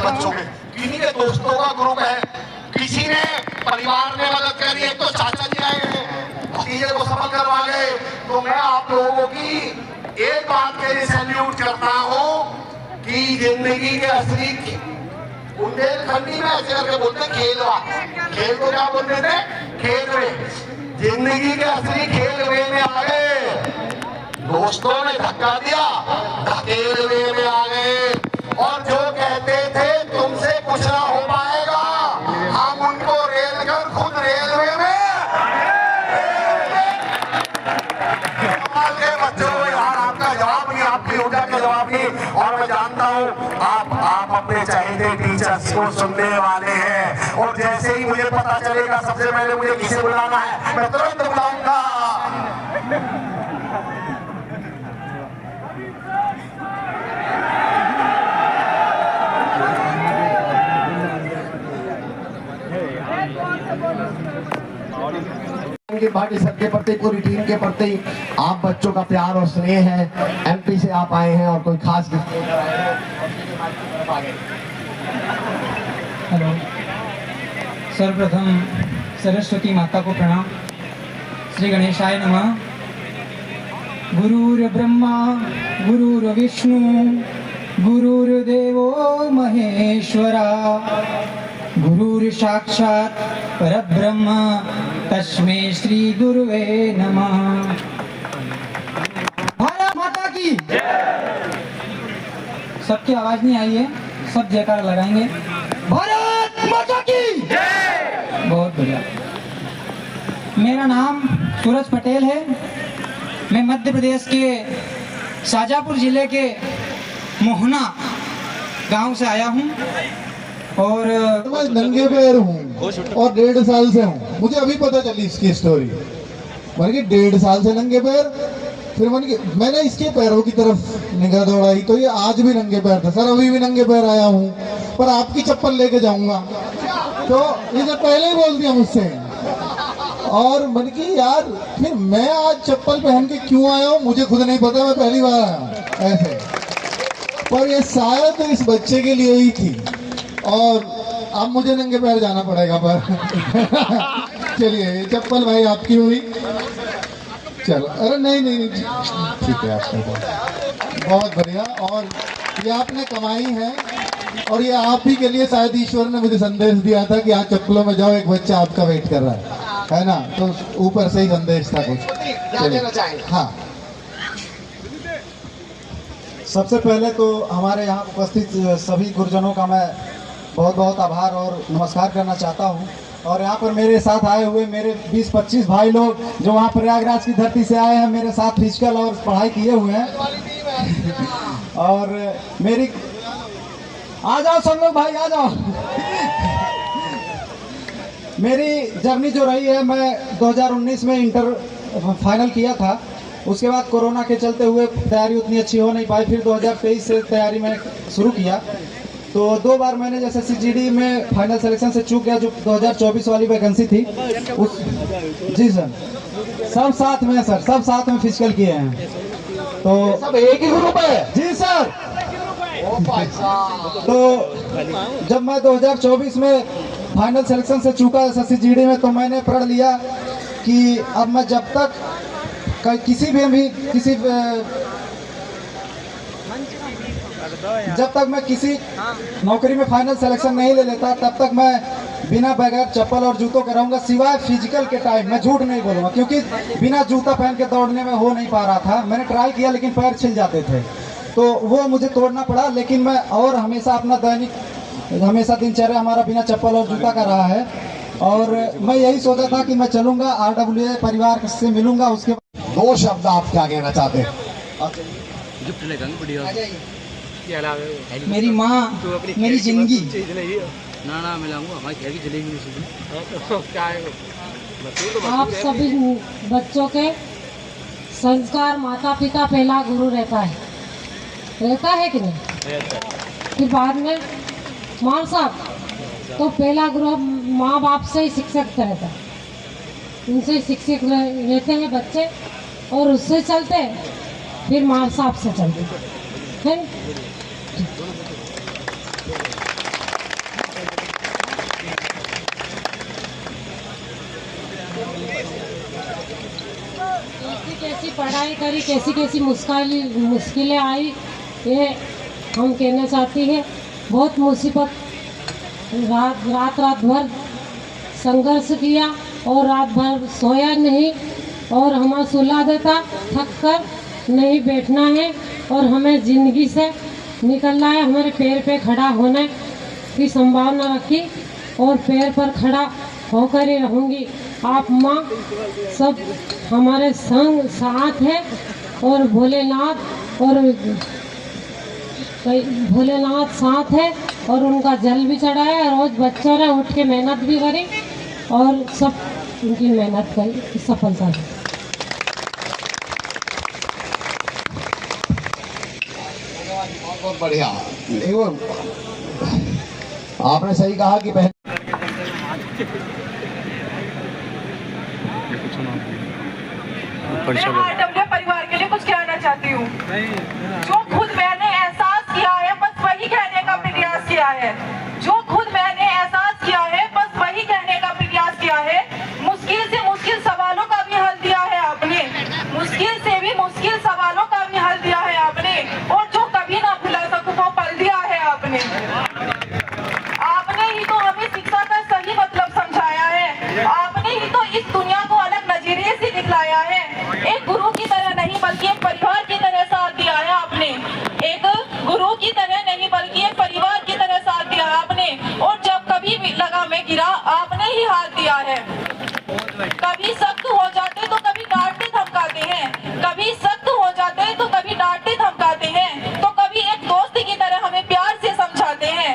बच्चों के, किन्हीं के दोस्तों का ग्रुप है, किसी ने परिवार ने मदद करी, एक तो चाचा जी आए हैं, भतीजे को सफल करवा गए। तो मैं आप लोगों की एक बात के लिए सैल्यूट करता हूँ कि जिंदगी के असली बुंदेलखंडी में ऐसे करके बोलते खेलवा, खेल को क्या बोलते थे, खेल में, जिंदगी के असली खेल में आ गए। दोस्तों ने धक्का दिया, धकेलवे में आ गए, और जो कहते थे तुमसे कुछ ना हो पाएगा, हम उनको रेल कर खुद रेलवे में के बच्चों को यार आपका जवाब नहीं, आपकी ऊर्जा का जवाब नहीं। और मैं जानता हूँ आप अपने चाहते टीचर्स को सुनने वाले हैं, और जैसे ही मुझे पता चलेगा सबसे पहले मुझे किसे बुलाना है, मैं तुरंत बुलाऊंगा। बाकी सबके प्रति, पूरी टीम के प्रति आप बच्चों का प्यार और स्नेह है। एमपी से आप आए हैं और कोई खास हेलो, सर्वप्रथम सरस्वती माता को प्रणाम। श्री गणेशाय नमः। गुरुर्ब्रह्मा गुरुर्विष्णु गुरुर्देवो महेश्वरा, गुरुर् साक्षात् परब्रह्म तस्मै श्री गुरुवे नमः। भारत माता की सबकी आवाज नहीं आई है, सब जयकार लगाएंगे। भारत माता की बहुत बढ़िया। मेरा नाम सूरज पटेल है। मैं मध्य प्रदेश के शाजापुर जिले के मोहना गांव से आया हूं, और मैं नंगे पैर हूँ और 1.5 साल से हूँ। मुझे अभी पता चली इसकी स्टोरी। मैंने कि 1.5 साल से नंगे पैर, फिर मैंने इसके पैरों की तरफ निगाह दौड़ाई तो ये आज भी नंगे पैर था। सर अभी भी नंगे पैर आया हूँ, पर आपकी चप्पल लेके जाऊंगा, तो इसे पहले ही बोल दिया मुझसे। और मैंने कि यार फिर मैं आज चप्पल पहन के क्यों आया हूँ मुझे खुद नहीं पता, मैं पहली बार आया ऐसे। पर ये शायद इस बच्चे के लिए ही थी, और अब मुझे नंगे पैर जाना पड़ेगा। पर चलिए चप्पल भाई आपकी हुई। चलो, अरे नहीं ठीक है, आपने बहुत बढ़िया। और ये आपने कमाई है, और ये आप ही के लिए शायद ईश्वर ने मुझे संदेश दिया था कि आज चप्पलों में जाओ, एक बच्चा आपका वेट कर रहा है ना। तो ऊपर से ही संदेश था कुछ। हाँ, सबसे पहले तो हमारे यहाँ उपस्थित सभी गुरुजनों का मैं बहुत बहुत आभार और नमस्कार करना चाहता हूँ। और यहाँ पर मेरे साथ आए हुए मेरे 20-25 भाई लोग जो वहाँ प्रयागराज की धरती से आए हैं, मेरे साथ फिजिकल और पढ़ाई किए हुए हैं। और मेरी आ जाओ सब लोग भाई, आ जाओ। मेरी जर्नी जो रही है, मैं 2019 में इंटर फाइनल किया था। उसके बाद कोरोना के चलते हुए तैयारी उतनी अच्छी हो नहीं पाई। फिर 2023 से तैयारी में शुरू किया, तो 2 बार मैंने जैसे CGD में फाइनल सिलेक्शन से चूक गया, जो 2024 वाली वैकेंसी थी उस। जी सर, सब साथ में सर, सब साथ में फिजिकल किए हैं, तो सब एक ही ग्रुप है। जी सर। तो जब मैं 2024 में फाइनल सिलेक्शन से चूका CGD में, तो मैंने प्रण लिया कि अब मैं जब तक जब तक मैं किसी नौकरी में फाइनल सिलेक्शन नहीं ले लेता, तब तक मैं बिना बगैर चप्पल और जूतों के रहूंगा, सिवाय फिजिकल के टाइम। मैं झूठ नहीं बोलूंगा, क्योंकि बिना जूता पहन के दौड़ने में हो नहीं पा रहा था। मैंने ट्राई किया, लेकिन पैर छिल जाते थे, तो वो मुझे तोड़ना पड़ा। लेकिन मैं और हमेशा अपना हमेशा दिनचर्या हमारा बिना चप्पल और जूता का रहा है। और मैं यही सोचा था कि मैं चलूंगा, RWA परिवार से मिलूंगा। उसके 2 शब्द आप क्या कहना चाहते हैं? मेरी माँ, मेरी जिंदगी। आप सभी बच्चों के संस्कार माता पिता पहला गुरु रहता है कि नहीं? फिर बाद में माँ साहब, तो पहला गुरु माँ बाप से ही शिक्षक रहता है, उनसे शिक्षित रहते हैं बच्चे, और उससे चलते हैं, फिर माँ साहब से चलते हैं। पढ़ाई करी, कैसी कैसी मुश्किलें आई, ये हम कहना चाहती है। बहुत मुसीबत, रात भर संघर्ष किया और रात भर सोया नहीं, और हमें सुला देता, थक कर नहीं बैठना है और हमें ज़िंदगी से निकलना है। हमारे पैर पे खड़ा होने की संभावना रखी और पैर पर खड़ा होकर ही रहूँगी। आप माँ सब हमारे संग साथ है, और भोलेनाथ साथ है, और उनका जल भी चढ़ाया। रोज बच्चों ने उठ के मेहनत भी करी और सब उनकी मेहनत करी सफलता दी। बहुत बढ़िया। देखो, आपने सही कहा कि पहले मैं आरडब्ल्यू परिवार के लिए कुछ कहना चाहती हूँ। जो खुद मैंने एहसास किया है, बस वही कहने का प्रयास किया है। जो खुद मैंने एहसास किया है, बस वही कहने का प्रयास किया है। मुश्किल से मुश्किल सवालों का भी हल दिया है आपने, मुश्किल से भी मुश्किल सवालों का भी हल दिया है आपने, और जो कभी ना भुला सकूं वो पल दिया है आपने। आपने ही तो हमें शिक्षा का सही मतलब समझाया है। आपने ही तो इस दुनिया को अलग नजरिए से दिखलाया है। एक गुरु की तरह नहीं बल्कि एक परिवार की तरह साथ दिया है आपने। एक गुरु की तरह नहीं बल्कि एक परिवार की तरह साथ दिया है आपने। और जब कभी भी लगा मैं गिरा, आपने ही हाथ दिया है। कभी सख्त हो जाते तो कभी डांटते धमकाते हैं, कभी सख्त हो जाते तो कभी डांटते धमकाते हैं, तो कभी एक दोस्त की तरह हमें प्यार से समझाते हैं।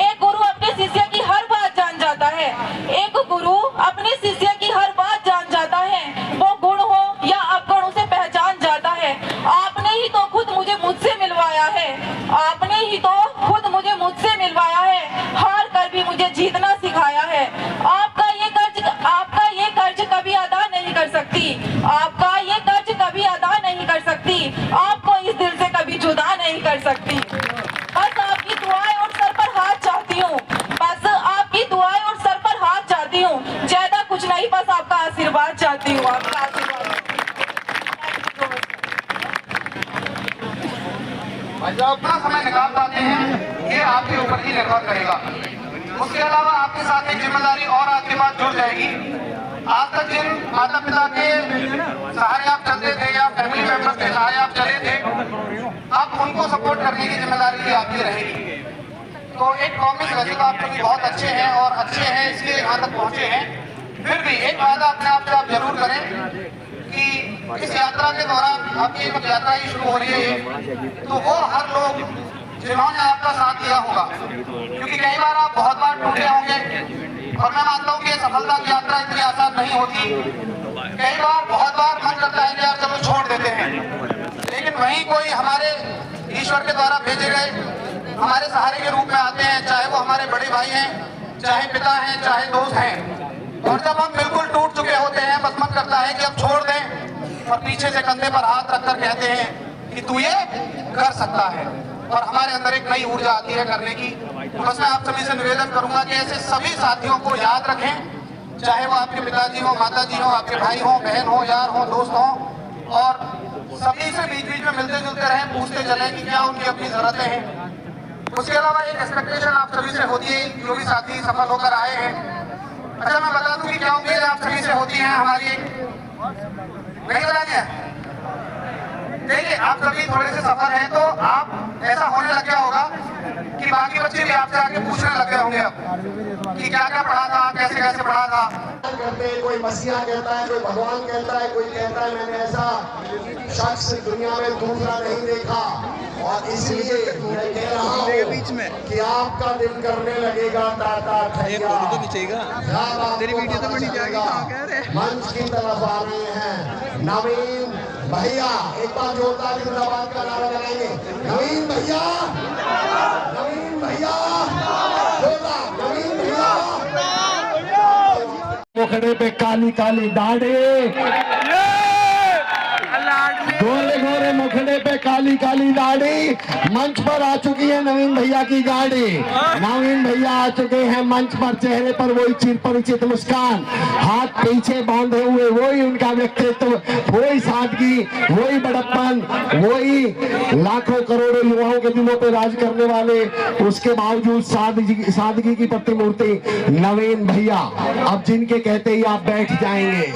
एक गुरु अपने शिष्य की हर बात जान जाता है। एक गुरु अपने शिष्य की हर बात जान जाता है, वो गुण हो या अवगुण उसे पहचान जाता है। आपने ही तो खुद मुझे मुझसे मिलवाया है। आपने ही तो खुद मुझे मुझसे मिलवाया है। हार कर भी मुझे जीतना सिखाया है। आपका ये कर्ज कभी अदा नहीं कर सकती। आपका ये कर्ज कभी अदा नहीं कर सकती। आपको इस दिल से कभी जुदा नहीं कर सकती। बस आपकी दुआएं और सर पर हाथ चाहती हूँ। बस आपकी दुआएं और सर पर हाथ चाहती हूँ। ज्यादा कुछ नहीं, बस आपका आशीर्वाद चाहती हूँ। आपका आशीर्वाद। अपना समय निकाल पाते हैं, ये आपके ऊपर ही निर्भर करेगा। उसके अलावा आपके साथ एक जिम्मेदारी और आपके पास जुड़ जाएगी। आज तक जिन माता पिता के सहारे आप चलते थे या फैमिली मेंबर्स के सहारे आप चले थे, अब उनको सपोर्ट करने की जिम्मेदारी भी आपकी रहेगी। तो एक प्रॉमिस, वैसे तो आप सभी बहुत अच्छे हैं और अच्छे हैं इसलिए यहाँ तक पहुँचे हैं, फिर भी एक वादा अपने आप से आप जरूर करें कि इस यात्रा के दौरान, आपकी जब यात्रा ही शुरू हो रही है, तो वो हर लोग जिन्होंने आपका साथ दिया होगा, क्योंकि कई बार आप बहुत बार टूटे होंगे और मैं मानता हूँ कि सफलता की यात्रा इतनी आसान नहीं होती। कई बार बहुत बार मन करता है कि यार चलो छोड़ देते हैं, लेकिन वहीं कोई हमारे ईश्वर के द्वारा भेजे गए हमारे सहारे के रूप में आते हैं, चाहे वो हमारे बड़े भाई हैं, चाहे पिता हैं, चाहे दोस्त हैं। और जब हम बिल्कुल टूट चुके होते हैं, बस मन करता है कि अब छोड़ दें, और पीछे से कंधे पर हाथ रखकर कहते हैं कि तू ये कर सकता है, और हमारे अंदर एक नई ऊर्जा आती है करने की। तो बस मैं आप सभी से निवेदन करूंगा कि ऐसे सभी साथियों को याद रखें, चाहे वो आपके पिताजी हो, माताजी हो, आपके भाई हो, बहन हो, यार हो, दोस्त हो, और सभी से बीच बीच में मिलते जुलते रहें, पूछते चलें कि क्या उनकी अपनी जरूरतें हैं। उसके अलावा एक एक्सपेक्टेशन आप सभी से होती है, जो भी साथी सफल होकर आए हैं। अच्छा, मैं बता दूं कि क्या उम्मीद आप सभी से होती है हमारी, एक नहीं बतानी है। देखिए, आप सभी थोड़े से सफल हैं, तो आप ऐसा होने लग गया होगा कि बाकी बच्चे भी आपसे आके पूछने लग गए होंगे अब कि क्या क्या पढ़ा था, कैसे कैसे पढ़ा था। करते हैं, कोई मसीहा कहता है, कोई भगवान कहता है, कोई कहता है मैंने ऐसा शख्स दुनिया में दूसरा नहीं देखा, और इसलिए मैं कह रहा हूँ कि आपका दिल करने लगेगा टाटा ठैया। तेरी वीडियो तो बनी जाएगी। मंच की तरफ आ रहे हैं नवीन भैया, एक बार जोरदार जिंदाबाद का नारा लगाएंगे। नवीन भैया, नवीन भैया, जोरदार नवीन भैया। मुखड़े पे काली काली दाढ़ी, गोरे गोरे मुखड़े पे काली काली दाढ़ी, मंच पर आ चुकी है नवीन भैया की गाड़ी। नवीन भैया आ चुके हैं मंच पर, चेहरे पर वही चिरपरिचित मुस्कान, हाथ पीछे बांधे हुए वही उनका व्यक्तित्व, वही सादगी, वही बड़प्पन, वही लाखों करोड़ों युवाओं के दिलों पे राज करने वाले, उसके बावजूद सादगी की प्रतिमूर्ति नवीन भैया। अब जिनके कहते ही आप बैठ जाएंगे।